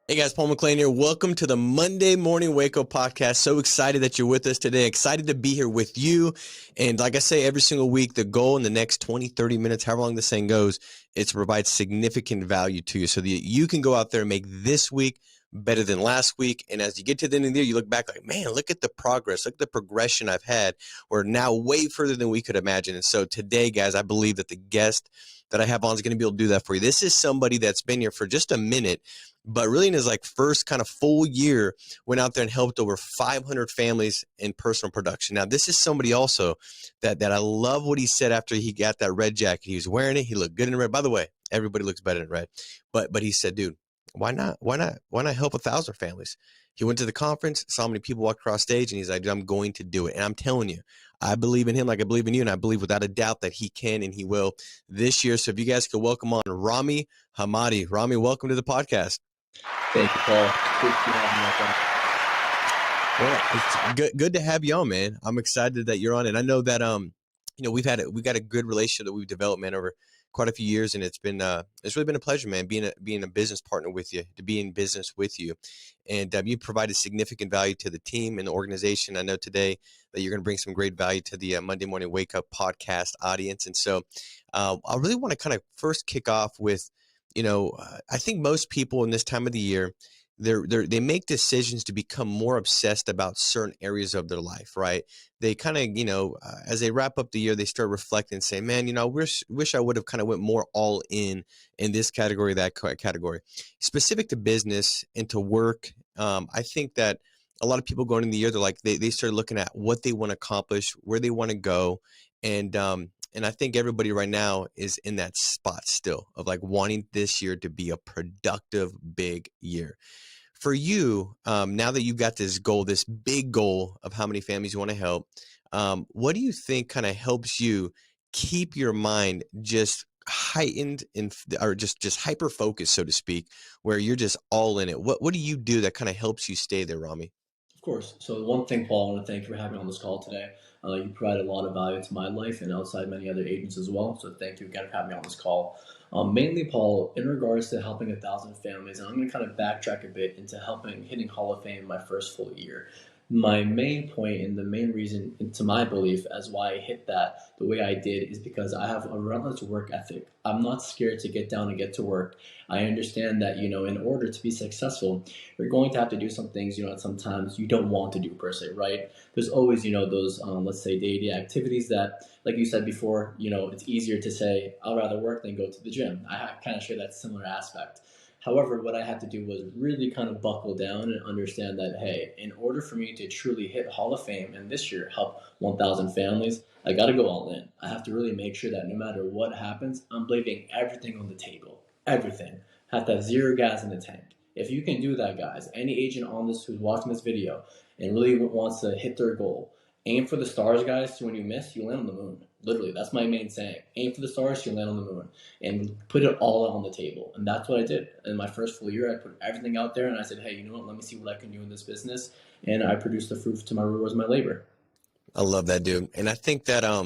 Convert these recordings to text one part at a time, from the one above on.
Hey guys, Paul McClain here. Welcome to the Monday Morning Wake Up Podcast. So excited that you're with us today. Excited to be here with you. And like I say, every single week, the goal in the next 20, 30 minutes, however long this thing goes, is to provide significant value to you so that you can go out there and make this week better than last week. And as you get to the end of the year, you look back like, man, look at the progress. Look at the progression I've had. We're now way further than we could imagine. And so today, guys, I believe that the guest that I have on is going to be able to do that for you. This is somebody that's been here for just a minute, but really in his first kind of full year, went out there and helped over 500 families in personal production. Now, this is somebody also that I love what he said after he got that red jacket. He was wearing it. He looked good in red. By the way, everybody looks better in red. But he said, dude, why not help 1,000 families? He went to the conference, saw how many people walk across stage, and he's like, dude, I'm going to do it. And I'm telling you, I believe in him like I believe in you, and I believe without a doubt that he can and he will this year. So if you guys could welcome on Rami Hamady. Rami, welcome to the podcast. Thank you, Paul. Good to have you on. Well, it's good to have you on, man. I'm excited that you're on, and I know that we've got a good relationship that we've developed, man, over quite a few years, and it's really been a pleasure, man, being a business partner with you, to be in business with you, and you provided significant value to the team and the organization. I know today that you're going to bring some great value to the Monday Morning Wake Up podcast audience, and so I really want to kind of first kick off with, I think most people in this time of the year, they make decisions to become more obsessed about certain areas of their life, right? They kind of, as they wrap up the year, they start reflecting and say, man, I wish I would have kind of went more all in this category, that category. Specific to business and to work, I think that a lot of people going in the year, they're like, they start looking at what they want to accomplish, where they want to go. And I think everybody right now is in that spot still of wanting this year to be a productive, big year. For you, now that you've got this goal, this big goal of how many families you want to help, what do you think kind of helps you keep your mind just heightened or just hyper focused, so to speak, where you're just all in it? What do you do that kind of helps you stay there, Rami? Of course. So one thing, Paul, I want to thank you for having me on this call today. You provide a lot of value to my life and outside many other agents as well. So thank you again for having me on this call. Mainly, Paul, in regards to helping 1,000 families, and I'm going to kind of backtrack a bit into hitting Hall of Fame my first full year. My main point and the main reason, to my belief, as why I hit that the way I did is because I have a relentless work ethic. I'm not scared to get down and get to work. I understand that, in order to be successful, you're going to have to do some things, that sometimes you don't want to do per se, right? There's always, those, let's say, day-to-day activities that, like you said before, it's easier to say, I'd rather work than go to the gym. I kind of share that similar aspect. However, what I had to do was really kind of buckle down and understand that, hey, in order for me to truly hit Hall of Fame and this year help 1,000 families, I got to go all in. I have to really make sure that no matter what happens, I'm leaving everything on the table. Everything. Have to have zero gas in the tank. If you can do that, guys, any agent on this who's watching this video and really wants to hit their goal, aim for the stars, guys, so when you miss, you land on the moon. Literally, that's my main saying. Aim for the stars, you land on the moon. And put it all on the table. And that's what I did. In my first full year, I put everything out there and I said, hey, you know what? Let me see what I can do in this business. And I produced the fruit to my rewards, my labor. I love that, dude. And I think that I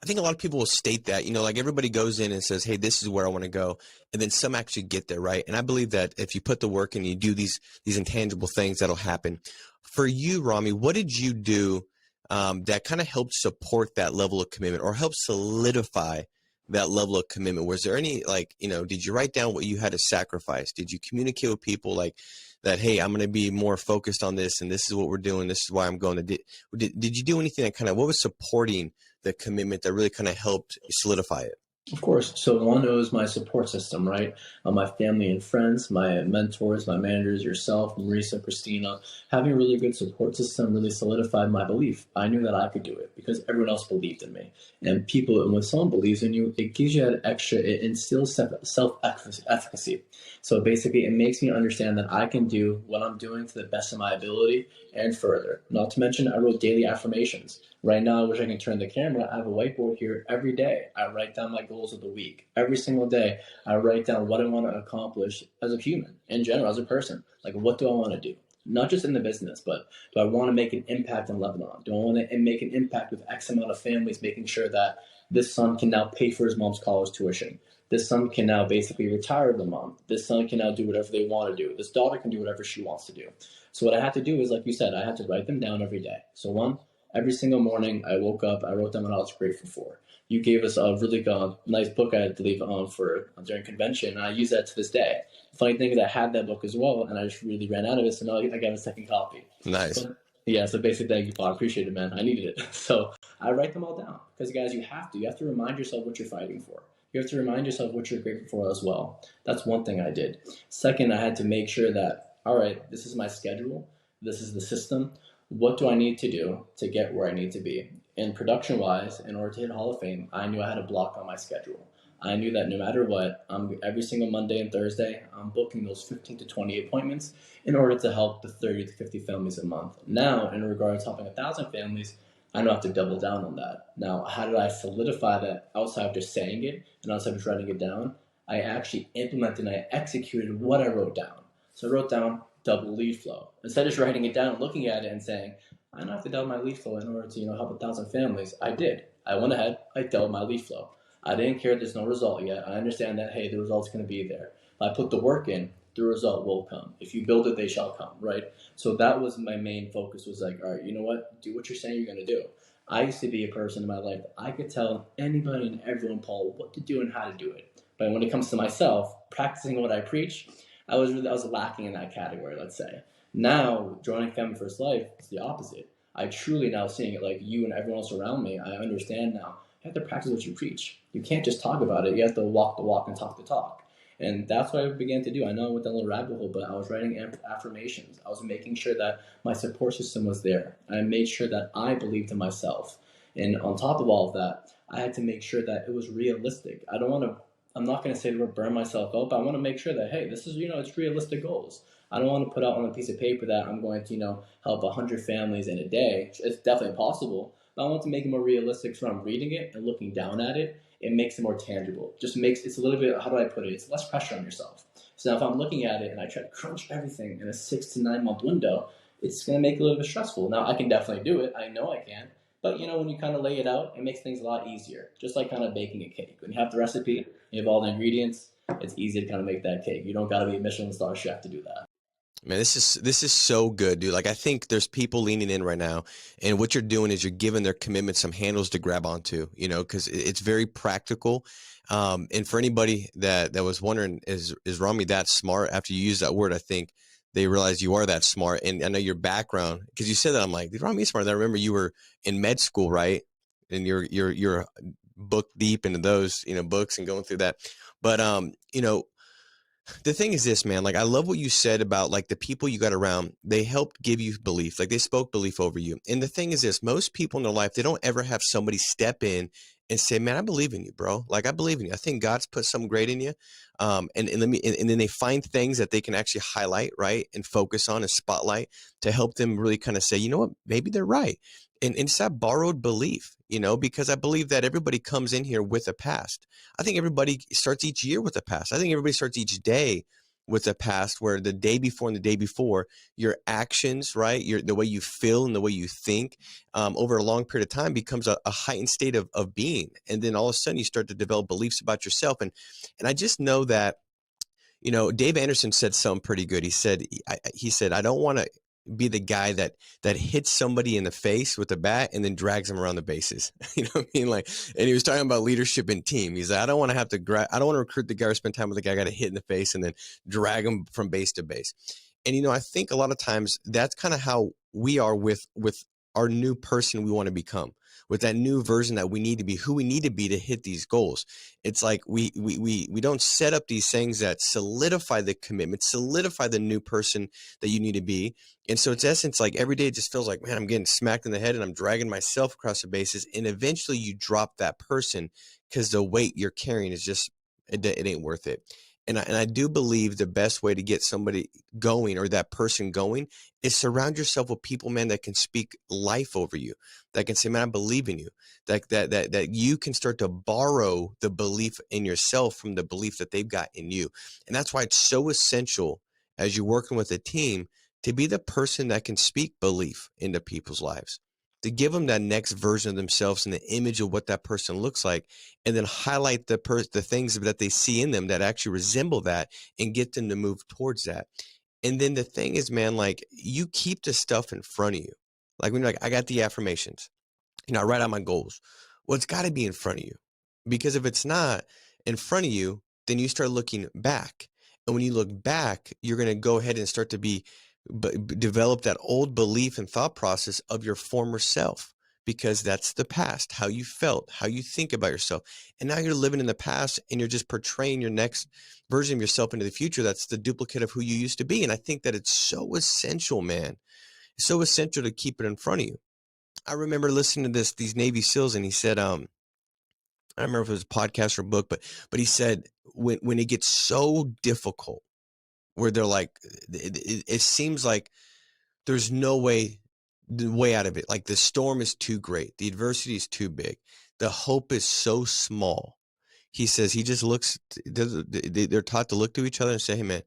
think a lot of people will state that, everybody goes in and says, hey, this is where I want to go. And then some actually get there, right? And I believe that if you put the work and you do these intangible things, that'll happen. For you, Rami, what did you do that kind of helped support that level of commitment or help solidify that level of commitment? Was there any, did you write down what you had to sacrifice? Did you communicate with people that, hey, I'm going to be more focused on this and this is what we're doing. This is why I'm going to do. Did you do anything that what was supporting the commitment that really kind of helped solidify it? Of course. So one is my support system, right? My family and friends, my mentors, my managers, yourself, Marisa, Christina. Having a really good support system really solidified my belief. I knew that I could do it because everyone else believed in me. And when someone believes in you, it gives you that extra, it instills self-efficacy. So basically, it makes me understand that I can do what I'm doing to the best of my ability and further. Not to mention, I wrote daily affirmations. Right now, I wish I can turn the camera. I have a whiteboard here every day. I write down my goals of the week. Every single day, I write down what I want to accomplish as a human, in general, as a person. Like, what do I want to do? Not just in the business, but do I want to make an impact in Lebanon? Do I want to make an impact with X amount of families, making sure that This son can now pay for his mom's college tuition. This son can now basically retire the mom. This son can now do whatever they want to do. This daughter can do whatever she wants to do. So what I had to do is, like you said, I had to write them down every day. So one, every single morning I woke up, I wrote down what I was grateful for. You gave us a really nice book, I believe, for during convention, and I use that to this day. Funny thing is, I had that book as well, and I just really ran out of it, so now I got a second copy. Nice. But, yeah, so basically, thank you, Paul. I appreciate it, man. I needed it. So I write them all down because, guys, you have to. You have to remind yourself what you're fighting for. You have to remind yourself what you're grateful for as well. That's one thing I did. Second, I had to make sure that, all right, this is my schedule. This is the system. What do I need to do to get where I need to be? And production wise, in order to hit Hall of Fame, I knew I had a block on my schedule. I knew that no matter what, every single Monday and Thursday, I'm booking those 15 to 20 appointments in order to help the 30 to 50 families a month. Now, in regards to helping 1,000 families, I know I have to double down on that. Now, how did I solidify that outside of just saying it and outside of just writing it down? I actually implemented and I executed what I wrote down. So I wrote down double lead flow. Instead of just writing it down and looking at it and saying, I don't have to double my lead flow in order to help 1,000 families, I did. I went ahead, I doubled my lead flow. I didn't care there's no result yet. I understand that, hey, the result's going to be there. If I put the work in, the result will come. If you build it, they shall come, right? So that was my main focus, was like, all right, you know what? Do what you're saying you're going to do. I used to be a person in my life that I could tell anybody and everyone, Paul, what to do and how to do it. But when it comes to myself, practicing what I preach, I was lacking in that category, let's say. Now, joining Family First Life, it's the opposite. I truly now seeing it like you and everyone else around me, I understand now. You have to practice what you preach. You can't just talk about it. You have to walk the walk and talk the talk. And that's what I began to do. I know I went down a little rabbit hole, but I was writing affirmations. I was making sure that my support system was there. I made sure that I believed in myself. And on top of all of that, I had to make sure that it was realistic. I'm not going to say the word burn myself out, but I want to make sure that, hey, this is, it's realistic goals. I don't want to put out on a piece of paper that I'm going to, help 100 families in a day. It's definitely possible, but I want to make it more realistic. So when I'm reading it and looking down at it, it makes it more tangible. Just makes it's a little bit, how do I put it? It's less pressure on yourself. So now if I'm looking at it and I try to crunch everything in a 6 to 9 month window, it's going to make it a little bit stressful. Now I can definitely do it. I know I can. But when you kind of lay it out, it makes things a lot easier. Just like kind of baking a cake. When you have the recipe, you have all the ingredients, it's easy to kind of make that cake. You don't got to be a Michelin star chef to do that. Man, this is so good, dude. Like, I think there's people leaning in right now, and what you're doing is you're giving their commitment some handles to grab onto, because it's very practical. And for anybody that was wondering, is Rami that smart? After you use that word, I think they realize you are that smart. And I know your background, because you said that, I'm like, dude, Rami is smart. I remember you were in med school, right? And you're book deep into those, books and going through that. But the thing is this, man, like, I love what you said about, like, the people you got around, they helped give you belief. Like, they spoke belief over you. And the thing is this, most people in their life, they don't ever have somebody step in and say, man, I believe in you, bro. Like, I believe in you. I think God's put something great in you. And then they find things that they can actually highlight, right, and focus on and spotlight to help them really kind of say, you know what, maybe they're right. And it's that borrowed belief, because I believe that everybody comes in here with a past. I think everybody starts each year with a past. I think everybody starts each day with a past, where the day before and the day before, your actions, right, the way you feel and the way you think over a long period of time becomes a heightened state of being. And then all of a sudden you start to develop beliefs about yourself. And I just know that, Dave Anderson said something pretty good. He said, I don't want to be the guy that hits somebody in the face with a bat and then drags them around the bases. You know what I mean? Like, and he was talking about leadership and team. He's like, I don't want to recruit the guy or spend time with the guy I got to hit in the face and then drag him from base to base. And, I think a lot of times that's kind of how we are with our new person we want to become, with that new version that we need to be, who we need to be to hit these goals. It's like we don't set up these things that solidify the commitment, solidify the new person that you need to be. And so it's essence, like, every day it just feels like, man, I'm getting smacked in the head and I'm dragging myself across the bases. And eventually you drop that person because the weight you're carrying is just, it ain't worth it. And I do believe the best way to get somebody going, or that person going, is surround yourself with people, man, that can speak life over you, that can say, man, I believe in you, that you can start to borrow the belief in yourself from the belief that they've got in you. And that's why it's so essential, as you're working with a team, to be the person that can speak belief into people's lives. to give them that next version of themselves and the image of what that person looks like, and then highlight the things that they see in them that actually resemble that and get them to move towards that. And then the thing is, man, like, you keep the stuff in front of you. Like when you're like, I got the affirmations, I write out my goals. Well, it's got to be in front of you, because if it's not in front of you, then you start looking back. And when you look back, you're going to go ahead and start to develop that old belief and thought process of your former self, because that's the past, how you felt, how you think about yourself. And now you're living in the past and you're just portraying your next version of yourself into the future. That's the duplicate of who you used to be. And I think that it's so essential, man. It's so essential to keep it in front of you. I remember listening to these Navy SEALs, and he said, I don't remember if it was a podcast or a book, but he said when it gets so difficult, where they're like, it seems like there's no way out of it. Like the storm is too great, the adversity is too big, the hope is so small. He says he just looks. They're taught to look to each other and say, "Hey, man,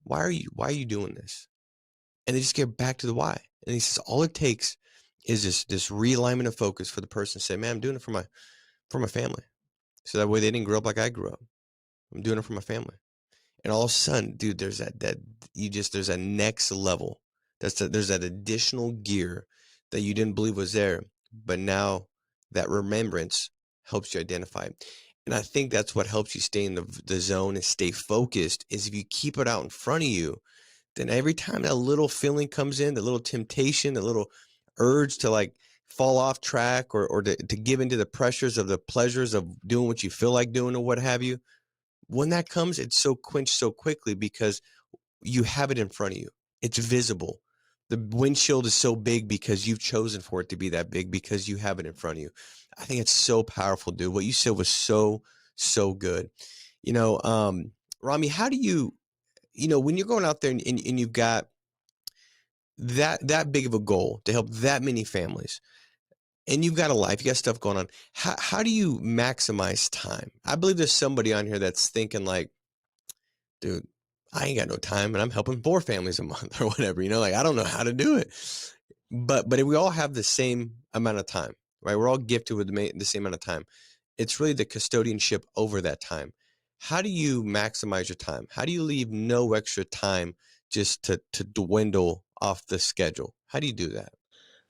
why are you doing this?" And they just get back to the why. And he says all it takes is this realignment of focus for the person to say, "Man, I'm doing it for my family, so that way they didn't grow up like I grew up. I'm doing it for my family." And all of a sudden, dude, there's there's a next level. There's that additional gear that you didn't believe was there, but now that remembrance helps you identify it. And I think that's what helps you stay in the zone and stay focused, is if you keep it out in front of you, then every time that little feeling comes in, the little temptation, the little urge to like fall off track, or to give into the pressures of the pleasures of doing what you feel like doing or what have you, when that comes, it's so quenched so quickly because you have it in front of you. It's visible. The windshield is so big because you've chosen for it to be that big, because you have it in front of you. I think it's so powerful, dude. What you said was so good. Rami, how do you, when you're going out there and you've got that big of a goal to help that many families, and you've got a life, you got stuff going on, how do you maximize time? I believe there's somebody on here that's thinking like, dude, I ain't got no time and I'm helping 4 families a month or whatever, like, I don't know how to do it. But we all have the same amount of time, right? We're all gifted with the same amount of time. It's really the custodianship over that time. How do you maximize your time? How do you leave no extra time just to dwindle off the schedule? How do you do that?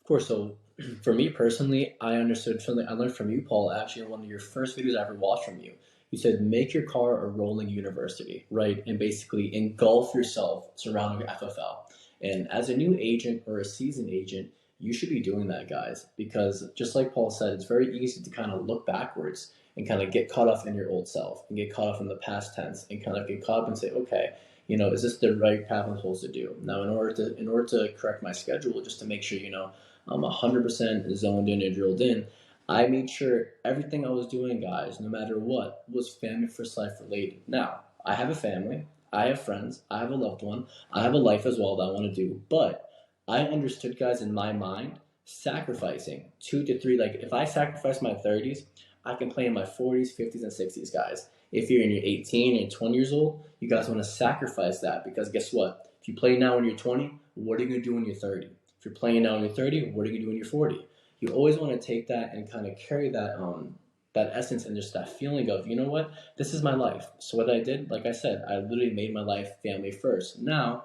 Of course. So for me personally, I understood something I learned from you, Paul, actually in one of your first videos I ever watched from you. You said make your car a rolling university, right? And basically engulf yourself surrounding FFL. And as a new agent or a seasoned agent, you should be doing that, guys, because just like Paul said, it's very easy to kind of look backwards and kind of get caught up in your old self and get caught up in the past tense and kind of get caught up and say, okay, is this the right path I'm supposed to do? Now, in order to correct my schedule, just to make sure, I'm 100% zoned in and drilled in, I made sure everything I was doing, guys, no matter what, was family first life related. Now, I have a family, I have friends, I have a loved one, I have a life as well that I want to do. But I understood, guys, in my mind, sacrificing 2 to 3, like if I sacrifice my 30s, I can play in my 40s, 50s, and 60s, guys. If you're in your 18 and 20 years old, you guys want to sacrifice that, because guess what? If you play now when you're 20, what are you going to do when you're 30? If you're playing now when you're 30, what are you going to do when you're 40? You always want to take that and kind of carry that essence and just that feeling of, you know what, this is my life. So what I did, like I said, I literally made my life family first. Now,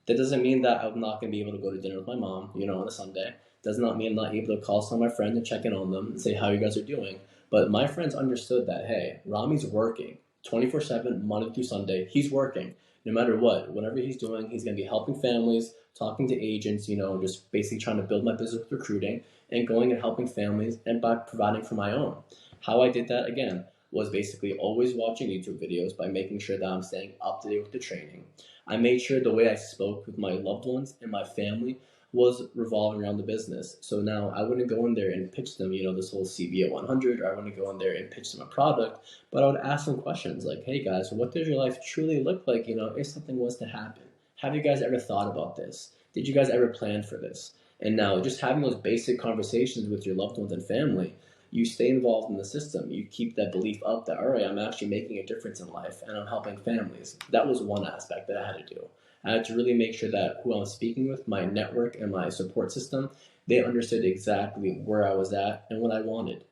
that doesn't mean that I'm not going to be able to go to dinner with my mom, on a Sunday. Does not mean I'm not able to call some of my friends and check in on them and say how you guys are doing. But my friends understood that, hey, Rami's working 24/7, Monday through Sunday. He's working no matter what. Whatever he's doing, he's going to be helping families, talking to agents, just basically trying to build my business with recruiting and going and helping families and by providing for my own. How I did that, again, was basically always watching YouTube videos by making sure that I'm staying up to date with the training. I made sure the way I spoke with my loved ones and my family was revolving around the business. So now I wouldn't go in there and pitch them, this whole CBA 100, or I wouldn't go in there and pitch them a product, but I would ask them questions like, hey guys, what does your life truly look like, if something was to happen? Have you guys ever thought about this? Did you guys ever plan for this? And now just having those basic conversations with your loved ones and family, you stay involved in the system. You keep that belief up that, all right, I'm actually making a difference in life and I'm helping families. That was one aspect that I had to do. I had to really make sure that who I'm speaking with, my network and my support system, They understood exactly where I was at and what I wanted.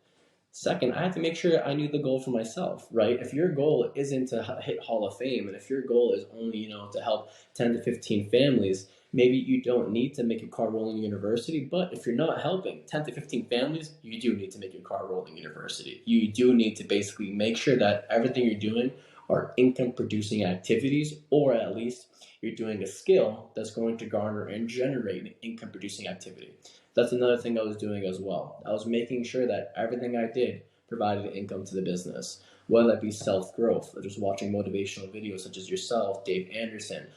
Second, I have to make sure I knew the goal for myself, right? If your goal isn't to hit Hall of Fame, and if your goal is only, to help 10 to 15 families, maybe you don't need to make a car rolling university. But if you're not helping 10 to 15 families, you do need to make a car rolling university. You do need to basically make sure that everything you're doing are income producing activities, or at least you're doing a skill that's going to garner and generate an income producing activity. That's another thing I was doing as well. I was making sure that everything I did provided income to the business, whether that be self growth, or just watching motivational videos such as yourself, Dave Anderson,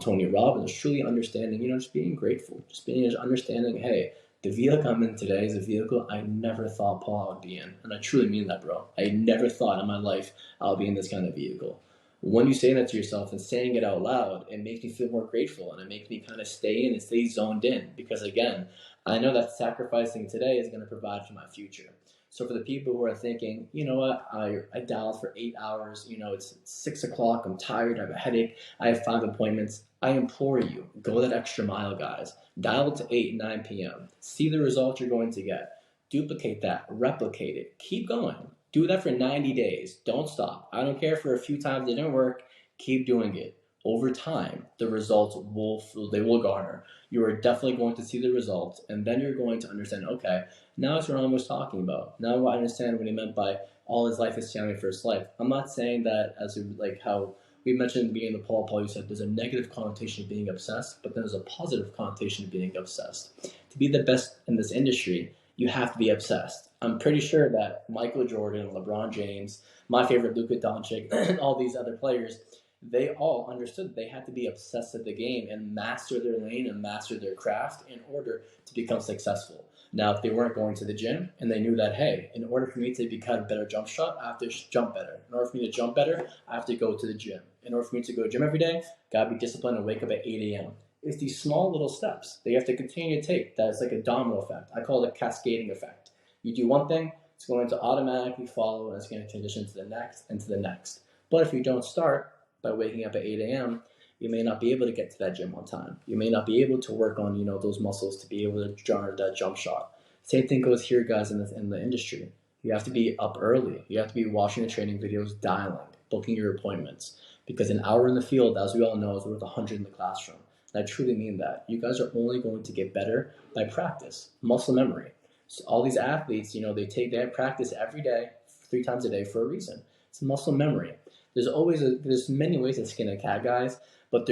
Tony Robbins, truly understanding, just being grateful, just understanding, hey, the vehicle I'm in today is a vehicle I never thought Paul I would be in. And I truly mean that, bro. I never thought in my life I'll be in this kind of vehicle. When you say that to yourself and saying it out loud, it makes me feel more grateful, and it makes me kind of stay in and stay zoned in, because again, I know that sacrificing today is going to provide for my future. So for the people who are thinking, you know what, I dialed for 8 hours, it's 6 o'clock, I'm tired, I have a headache, I have 5 appointments, I implore you, go that extra mile, guys. Dial to 8, 9 p.m. See the results you're going to get. Duplicate that, replicate it, keep going. Do that for 90 days. Don't stop. I don't care for a few times it didn't work. Keep doing it. Over time, the results will garner. You are definitely going to see the results, and then you're going to understand, okay, now it's what Ron was talking about. Now I understand what he meant by all his life is family first life. I'm not saying that as like how we mentioned in the beginning of Paul, you said there's a negative connotation of being obsessed, but then there's a positive connotation of being obsessed. To be the best in this industry, you have to be obsessed. I'm pretty sure that Michael Jordan, LeBron James, my favorite Luka Doncic, and all these other players, they all understood they had to be obsessed with the game and master their lane and master their craft in order to become successful. Now, if they weren't going to the gym and they knew that, hey, in order for me to become a better jump shot, I have to jump better. In order for me to jump better, I have to go to the gym. In order for me to go to the gym every day, gotta be disciplined and wake up at 8 a.m. It's these small little steps that you have to continue to take. That's like a domino effect. I call it a cascading effect. You do one thing, it's going to automatically follow, and it's going to transition to the next and to the next. But if you don't start by waking up at 8 a.m., you may not be able to get to that gym on time. You may not be able to work on, those muscles to be able to garner that jump shot. Same thing goes here, guys, in the industry. You have to be up early. You have to be watching the training videos, dialing, booking your appointments. Because an hour in the field, as we all know, is worth 100 in the classroom. And I truly mean that. You guys are only going to get better by practice, muscle memory. So all these athletes, they have practice every day, 3 times a day for a reason. It's muscle memory. There's many ways to skin a cat, guys, but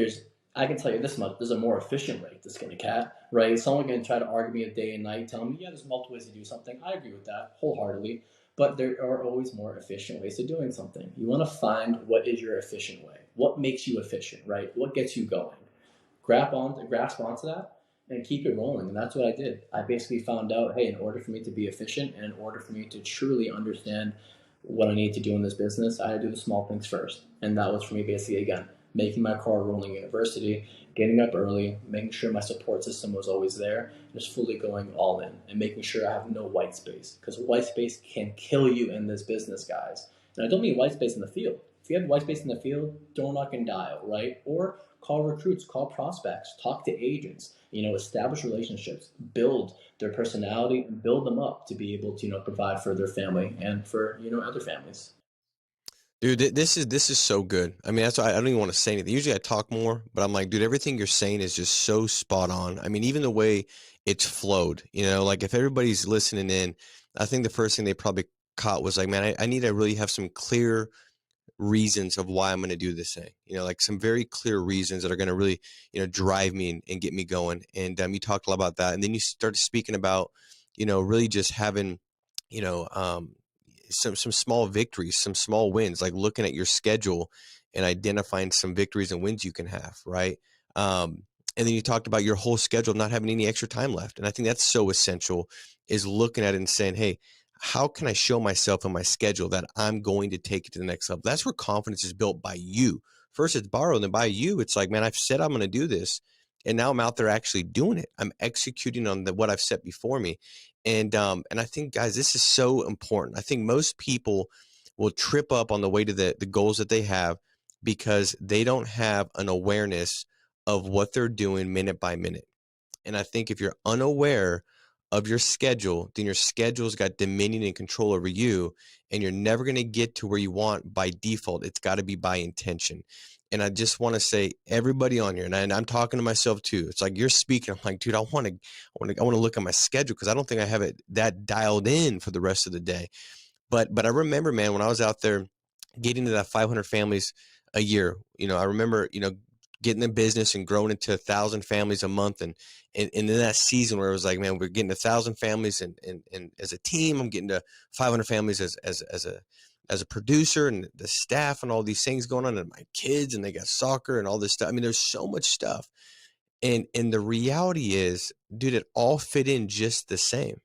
I can tell you this much, there's a more efficient way to skin a cat, right? Someone can try to argue me a day and night, tell me, yeah, there's multiple ways to do something. I agree with that wholeheartedly, but there are always more efficient ways to doing something. You want to find what is your efficient way. What makes you efficient, right? What gets you going? Grasp onto that and keep it rolling. And that's what I did. I basically found out, hey, in order for me to be efficient and in order for me to truly understand what I need to do in this business, I had to do the small things first. And that was for me basically, again, making my car rolling university, getting up early, making sure my support system was always there, just fully going all in and making sure I have no white space, because white space can kill you in this business, guys. And I don't mean white space in the field. If you have white space in the field, don't knock and dial, right? Or call recruits, call prospects, talk to agents, establish relationships, build their personality and build them up to be able to, provide for their family and for, other families. Dude, this is so good. I mean, that's why I don't even want to say anything. Usually I talk more, but I'm like, dude, everything you're saying is just so spot on. I mean, even the way it's flowed, like if everybody's listening in, I think the first thing they probably caught was like, man, I need to really have some clear reasons of why I'm going to do this thing. Like some very clear reasons that are going to really, drive me and get me going. And you talked a lot about that. And then you started speaking about, really just having, you know, um, some small victories, some small wins, like looking at your schedule and identifying some victories and wins you can have, right? And then you talked about your whole schedule not having any extra time left. And I think that's so essential, is looking at it and saying, hey, how can I show myself in my schedule that I'm going to take it to the next level? That's where confidence is built by you. First it's borrowed, and then by you, it's like, man, I've said I'm going to do this, and now I'm out there actually doing it. I'm executing on what I've set before me. And I think, guys, this is so important. I think most people will trip up on the way to the goals that they have because they don't have an awareness of what they're doing minute by minute. And I think if you're unaware of your schedule, then your schedule's got dominion and control over you, and you're never going to get to where you want by default. It's got to be by intention. And I just want to say, everybody on here, and I'm talking to myself too. It's like you're speaking. I'm like, dude, I want to look at my schedule because I don't think I have it that dialed in for the rest of the day. But I remember, man, when I was out there getting to that 500 families a year, I remember, getting in business and growing into 1,000 families a month, and in that season where it was like, man, we're getting 1,000 families, and as a team, I'm getting to 500 families as a producer, and the staff and all these things going on, and my kids, and they got soccer and all this stuff. I mean, there's so much stuff, and the reality is, dude, it all fit in just the same.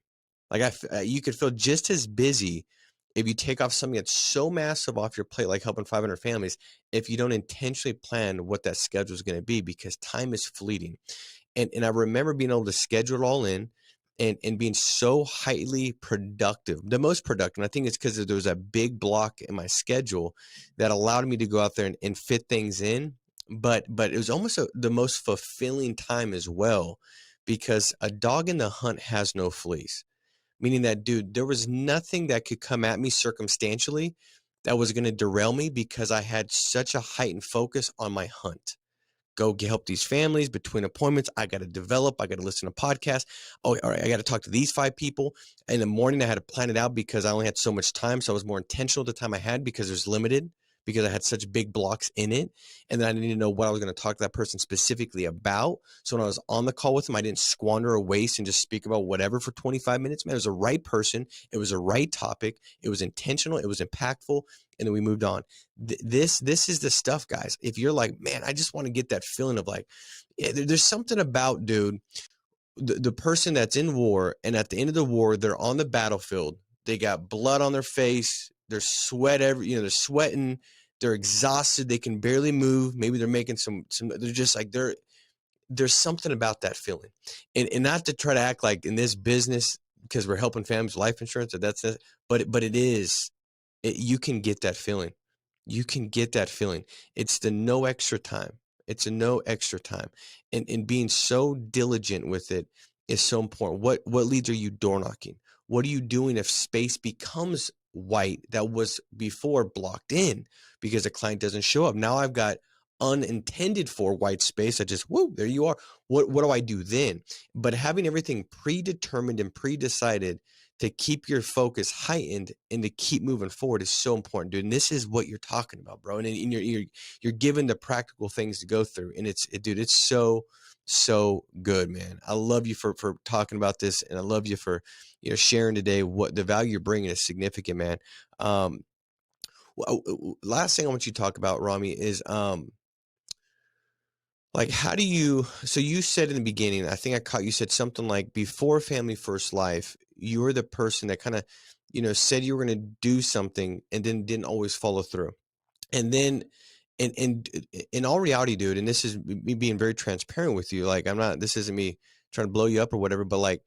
Like you could feel just as busy if you take off something that's so massive off your plate, like helping 500 families, if you don't intentionally plan what that schedule is going to be, because time is fleeting. And I remember being able to schedule it all in, and being so highly productive, the most productive. And I think it's because there was a big block in my schedule that allowed me to go out there and fit things in. But it was almost the most fulfilling time as well, because a dog in the hunt has no fleas. Meaning that, dude, there was nothing that could come at me circumstantially that was going to derail me, because I had such a heightened focus on my hunt. Go help these families between appointments. I got to develop. I got to listen to podcasts. Oh, all right. I got to talk to these 5 people. In the morning, I had to plan it out because I only had so much time. So I was more intentional with the time I had, because there's limited, because I had such big blocks in it. And then I needed to know what I was going to talk to that person specifically about. So when I was on the call with them, I didn't squander or waste and just speak about whatever for 25 minutes. Man, it was the right person. It was the right topic. It was intentional. It was impactful. And then we moved on. This is the stuff, guys. If you're like, man, I just want to get that feeling of like, yeah, there's something about, dude, the person that's in war, and at the end of the war, they're on the battlefield. They got blood on their face. They're they're sweating. They're exhausted. They can barely move. Maybe they're making some, they're just like, there's something about that feeling. And not to try to act like in this business, because we're helping families, life insurance, but it is, you can get that feeling. You can get that feeling. It's the no extra time. It's a no extra time. And being so diligent with it is so important. What leads are you door knocking? What are you doing if space becomes white that was before blocked in because a client doesn't show up? Now I've got unintended for white space. I just, whoa, there you are. What do I do then? But having everything predetermined and pre-decided to keep your focus heightened and to keep moving forward is so important, dude. And this is what you're talking about, bro. And you're given the practical things to go through, and dude, it's so good, man. I love you for talking about this, and I love you for sharing today. What the value you're bringing is significant, man. Last thing I want you to talk about, Rami, is like, how do you, so you said in the beginning, I think I caught, you said something like, before Family First Life, you were the person that kind of, said you were going to do something and then didn't always follow through. And then, and in all reality, dude, and this is me being very transparent with you, like, this isn't me trying to blow you up or whatever, but like,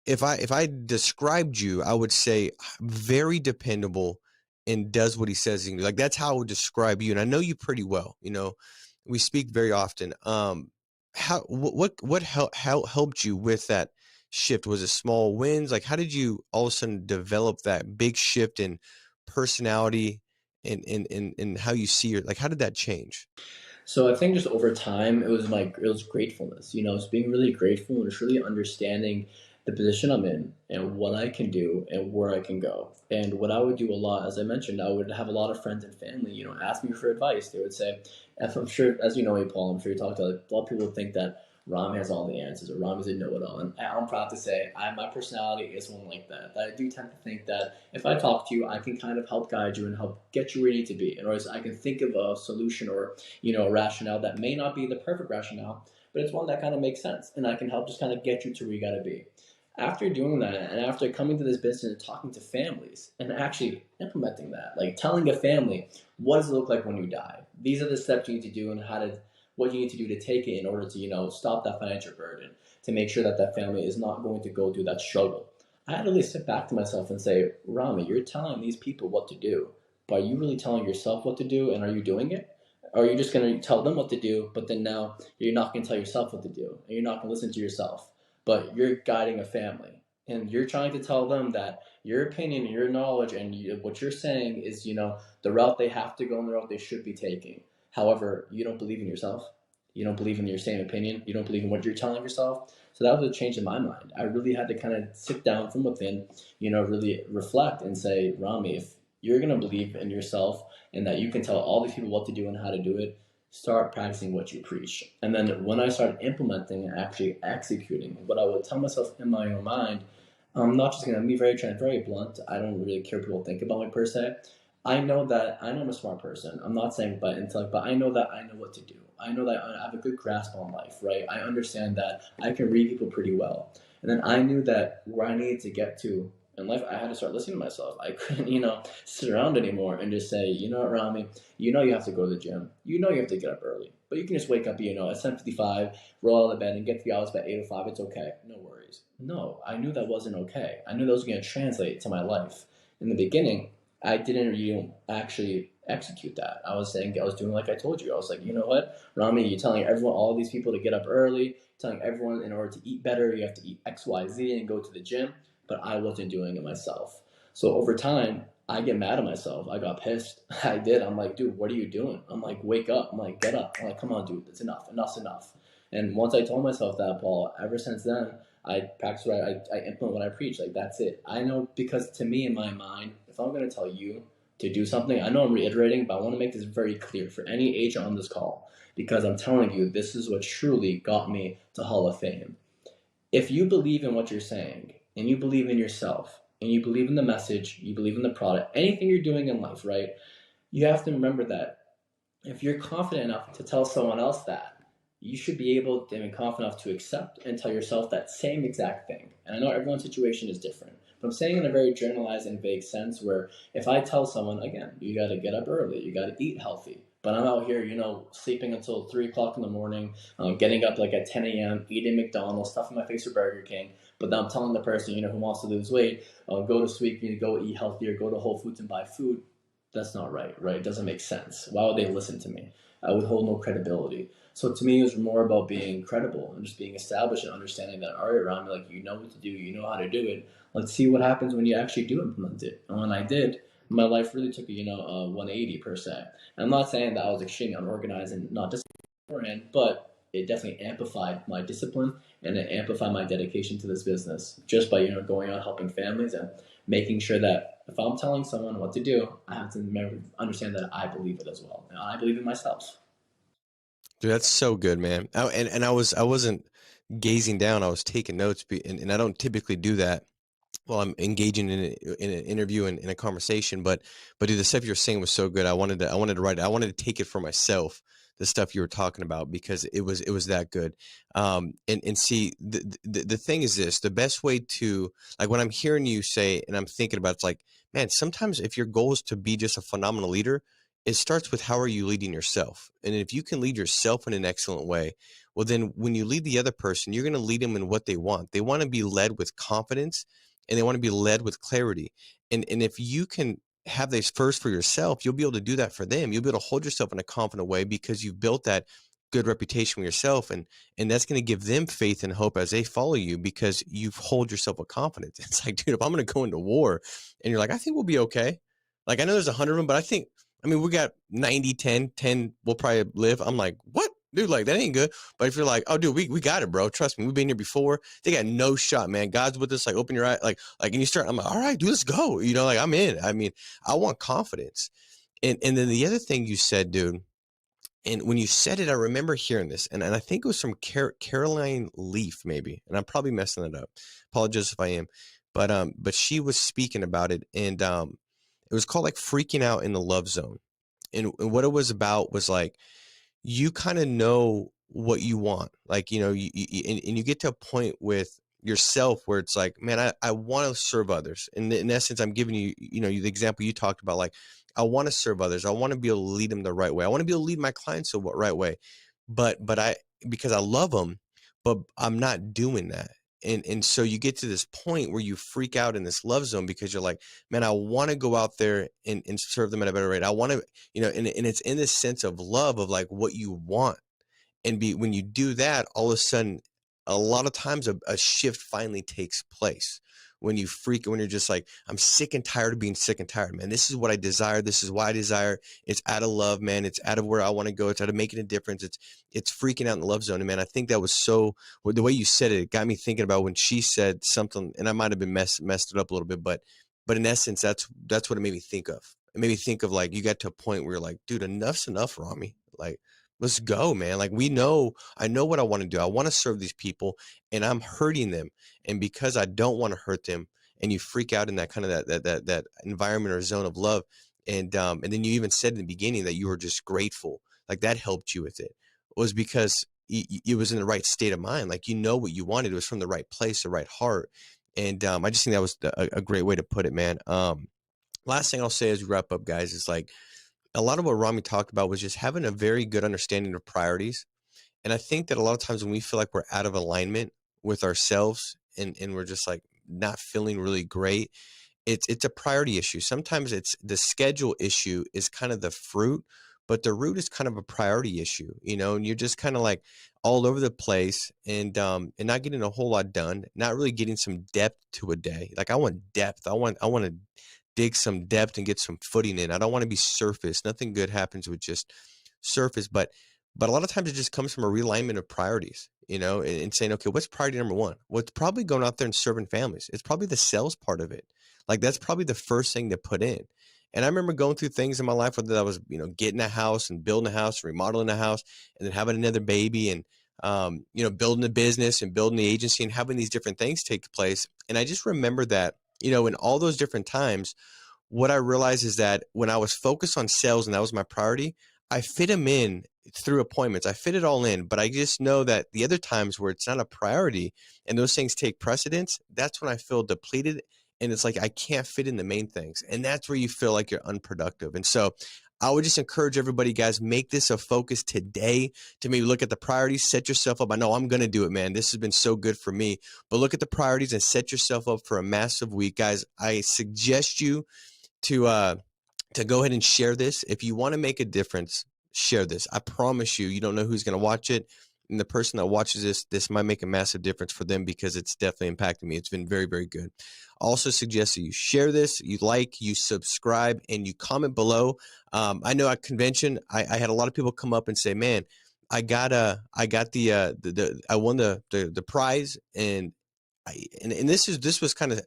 if I described you, I would say very dependable and does what he says he can do. Like, that's how I would describe you. And I know you pretty well, we speak very often. What helped you with that shift? Was it small wins? Like, how did you all of a sudden develop that big shift in personality and how you see like, how did that change? So I think just over time, it was gratefulness. It's being really grateful and just really understanding the position I'm in and what I can do and where I can go. And what I would do a lot, as I mentioned, I would have a lot of friends and family, ask me for advice. They would say, if I'm sure, as you know me, Paul, I'm sure you talked to a lot of people think that Ram has all the answers or Ram is a know-it-all. And I'm proud to say my personality is one like that. That I do tend to think that if I talk to you, I can kind of help guide you and help get you where you need to be. In other words, I can think of a solution or a rationale that may not be the perfect rationale, but it's one that kind of makes sense, and I can help just kind of get you to where you got to be. After doing that, and after coming to this business and talking to families and actually implementing that, like telling a family, what does it look like when you die? These are the steps you need to do and what you need to do to take it in order to, stop that financial burden, to make sure that that family is not going to go through that struggle. I had to really sit back to myself and say, Rami, you're telling these people what to do, but are you really telling yourself what to do, and are you doing it? Or are you just going to tell them what to do, but then now you're not going to tell yourself what to do, and you're not going to listen to yourself? but you're guiding a family. And you're trying to tell them that your opinion, your knowledge, and what you're saying is, the route they have to go and the route they should be taking. However, you don't believe in yourself. You don't believe in your same opinion. You don't believe in what you're telling yourself. So that was a change in my mind. I really had to kind of sit down from within, really reflect and say, Rami, if you're going to believe in yourself and that you can tell all these people what to do and how to do it, start practicing what you preach. And then when I started implementing and actually executing what I would tell myself in my own mind, I'm not just going to be very blunt. I don't really care what people think about me per se. I know that I know I'm a smart person. I'm not saying by intellect, but I know that I know what to do. I know that I have a good grasp on life, right? I understand that I can read people pretty well. And then I knew that where I needed to get to in life, I had to start listening to myself. I couldn't, sit around anymore and just say, you know what, Rami, you have to go to the gym. You have to get up early. But you can just wake up, at 7:55, roll out of bed, and get to the office by 8:05. It's okay. No worries. No, I knew that wasn't okay. I knew that was going to translate to my life. In the beginning, I didn't really actually execute that. I was doing like I told you. I was like, you know what, Rami, you're telling everyone, all these people to get up early, telling everyone in order to eat better, you have to eat X, Y, Z and go to the gym. But I wasn't doing it myself. So over time, I get mad at myself. I got pissed. I did. I'm like, dude, what are you doing? I'm like, wake up. I'm like, get up. I'm like, come on, dude, it's enough. Enough's enough. And once I told myself that, Paul, ever since then, I practice what I implement what I preach. Like, that's it. I know, because to me, in my mind, if I'm going to tell you to do something, I know I'm reiterating, but I want to make this very clear for any agent on this call, because I'm telling you, this is what truly got me to Hall of Fame. If you believe in what you're saying and you believe in yourself and you believe in the message, you believe in the product, anything you're doing in life, right? You have to remember that if you're confident enough to tell someone else that, you should be able to be confident enough to accept and tell yourself that same exact thing. And I know everyone's situation is different, but I'm saying in a very generalized and vague sense where if I tell someone, again, you got to get up early, you got to eat healthy, but I'm out here, sleeping until 3 o'clock in the morning, getting up like at 10 a.m., eating McDonald's, stuffing my face with Burger King, but then I'm telling the person, who wants to lose weight, go to sleep, go eat healthier, go to Whole Foods and buy food. That's not right, right? It doesn't make sense. Why would they listen to me? I would hold no credibility. So to me, it was more about being credible and just being established and understanding that, all right, Rami, like, you know what to do, you know how to do it. Let's see what happens when you actually do implement it. And when I did, my life really took a 180 per se. And I'm not saying that I was extremely unorganized and not disciplined, but it definitely amplified my discipline and it amplified my dedication to this business just by going out helping families and making sure that if I'm telling someone what to do, I have to understand that I believe it as well. And I believe in myself. Dude, that's so good, man. I wasn't gazing down. I was taking notes, and I don't typically do that while I'm engaging in an interview and in a conversation. But dude, the stuff you're saying was so good. I wanted to write it. I wanted to take it for myself. The stuff you were talking about, because it was that good. And see, the thing is this: the best way to, like, when I'm hearing you say and I'm thinking about, it's like, man, sometimes if your goal is to be just a phenomenal leader, it starts with how are you leading yourself. And if you can lead yourself in an excellent way, well, then when you lead the other person, you're going to lead them in what they want. They want to be led with confidence, and they want to be led with clarity. And if you can have this first for yourself, you'll be able to do that for them. You'll be able to hold yourself in a confident way because you've built that good reputation with yourself, and that's going to give them faith and hope as they follow you, because you hold yourself with confidence. It's like, dude, if I'm going to go into war and you're like, I think we'll be okay. Like, I know there's 100 of them, but I mean, we got 90, 10 we'll probably live. I'm like, what? Dude, like, that ain't good. But if you're like, oh, dude, we got it, bro. Trust me, we've been here before. They got no shot, man. God's with us. Like, open your eye. And you start, I'm like, all right, dude, let's go. Like, I'm in. I mean, I want confidence. And then the other thing you said, dude, and when you said it, I remember hearing this, and I think it was from Caroline Leaf, maybe, and I'm probably messing it up. Apologize if I am, but she was speaking about it, and it was called like freaking out in the love zone, and what it was about was like, you kind of know what you want. Like, and you get to a point with yourself where it's like, man, I want to serve others. And in essence, I'm giving you, the example you talked about, like, I want to serve others. I want to be able to lead them the right way. I want to be able to lead my clients the right way. But because I love them, but I'm not doing that. And so you get to this point where you freak out in this love zone because you're like, man, I want to go out there and serve them at a better rate. I want to, and it's in this sense of love of like what you want. And when you do that, all of a sudden a lot of times a shift finally takes place when when you're just like, I'm sick and tired of being sick and tired, man. This is what I desire. This is why I desire. It's out of love, man. It's out of where I want to go. It's out of making a difference. It's freaking out in the love zone. And man, I think that was so, the way you said it got me thinking about when she said something, and I might have been messed it up a little bit, but in essence, that's what it made me think of. It made me think of, like, you got to a point where you're like, dude, enough's enough, Rami. Like, let's go, man. Like, I know what I want to do. I want to serve these people, and I'm hurting them. And because I don't want to hurt them, and you freak out in that kind of that environment or zone of love. And then you even said in the beginning that you were just grateful. Like, that helped you with it. It was because it was in the right state of mind. Like, you know what you wanted. It was from the right place, the right heart. And I just think that was a great way to put it, man. Last thing I'll say as we wrap up, guys, is like, a lot of what Rami talked about was just having a very good understanding of priorities. And I think that a lot of times when we feel like we're out of alignment with ourselves, and we're just like not feeling really great, it's a priority issue. Sometimes it's the schedule issue is kind of the fruit, but the root is kind of a priority issue, and you're just kind of like all over the place, and not getting a whole lot done, not really getting some depth to a day. Like, I want depth. I want to dig some depth and get some footing in. I don't want to be surface. Nothing good happens with just surface, but a lot of times it just comes from a realignment of priorities, and saying, okay, what's priority number one? Well, it's probably going out there and serving families. It's probably the sales part of it. Like, that's probably the first thing to put in. And I remember going through things in my life, whether that was, getting a house and building a house, remodeling a house, and then having another baby, and, building a business and building the agency and having these different things take place. And I just remember that, in all those different times, what I realized is that when I was focused on sales and that was my priority, I fit them in through appointments. I fit it all in, but I just know that the other times where it's not a priority and those things take precedence, that's when I feel depleted. And it's like, I can't fit in the main things. And that's where you feel like you're unproductive. And so I would just encourage everybody, guys, make this a focus today to maybe look at the priorities, set yourself up. I know I'm going to do it, man. This has been so good for me, but look at the priorities and set yourself up for a massive week. Guys, I suggest you to go ahead and share this. If you want to make a difference, share this. I promise you, you don't know who's going to watch it. And the person that watches this might make a massive difference for them, because it's definitely impacted me. It's been very, very good. I also suggest that you share this, you like, you subscribe, and you comment below. I know at convention, I had a lot of people come up and say, man, I won the prize. And this was kind of,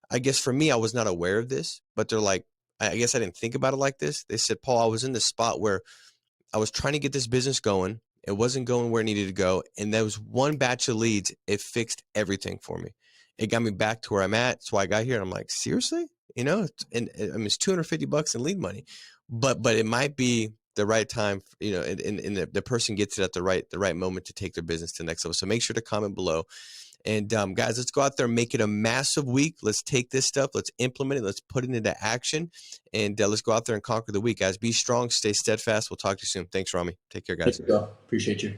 I guess for me, I was not aware of this, but they're like, I guess I didn't think about it like this. They said, Paul, I was in this spot where I was trying to get this business going. It wasn't going where it needed to go. And there was one batch of leads. It fixed everything for me. It got me back to where I'm at. So I got here and I'm like, seriously? And I mean, it's $250 in lead money, but it might be the right time, and the person gets it at the right moment to take their business to the next level. So make sure to comment below. And guys, let's go out there and make it a massive week. Let's take this stuff. Let's implement it. Let's put it into action. And let's go out there and conquer the week, guys. Be strong. Stay steadfast. We'll talk to you soon. Thanks, Rami. Take care, guys. Thank you, bro. Appreciate you.